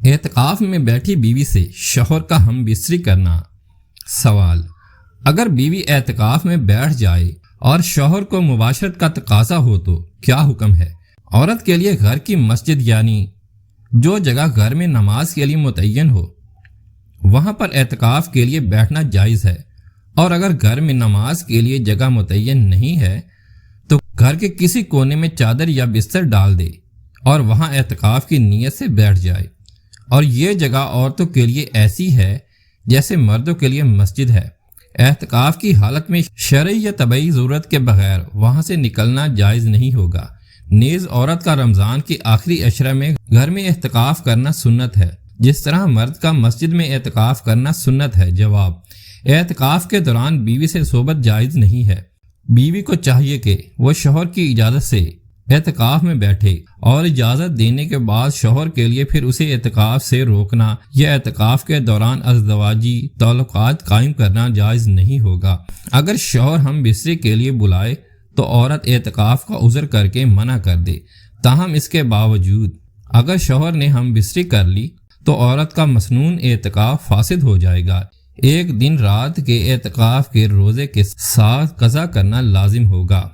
اعتکاف میں بیٹھی بیوی سے شوہر کا ہم بستری کرنا۔ سوال: اگر بیوی اعتکاف میں بیٹھ جائے اور شوہر کو مباشرت کا تقاضا ہو تو کیا حکم ہے؟ عورت کے لیے گھر کی مسجد یعنی جو جگہ گھر میں نماز کے لیے متعین ہو وہاں پر اعتکاف کے لیے بیٹھنا جائز ہے، اور اگر گھر میں نماز کے لیے جگہ متعین نہیں ہے تو گھر کے کسی کونے میں چادر یا بستر ڈال دے اور وہاں اعتکاف کی نیت سے بیٹھ جائے، اور یہ جگہ عورتوں کے لیے ایسی ہے جیسے مردوں کے لیے مسجد ہے۔ اعتکاف کی حالت میں شرعی یا طبعی ضرورت کے بغیر وہاں سے نکلنا جائز نہیں ہوگا۔ نیز عورت کا رمضان کی آخری عشرہ میں گھر میں اعتکاف کرنا سنت ہے، جس طرح مرد کا مسجد میں اعتکاف کرنا سنت ہے۔ جواب: اعتکاف کے دوران بیوی سے صحبت جائز نہیں ہے۔ بیوی کو چاہیے کہ وہ شوہر کی اجازت سے اعتکاف میں بیٹھے، اور اجازت دینے کے بعد شوہر کے لیے پھر اسے اعتکاف سے روکنا یا اعتکاف کے دوران ازدواجی تعلقات قائم کرنا جائز نہیں ہوگا۔ اگر شوہر ہم بستری کے لیے بلائے تو عورت اعتکاف کا عذر کر کے منع کر دے، تاہم اس کے باوجود اگر شوہر نے ہم بستری کر لی تو عورت کا مسنون اعتکاف فاسد ہو جائے گا۔ ایک دن رات کے اعتکاف کے روزے کے ساتھ قضا کرنا لازم ہوگا۔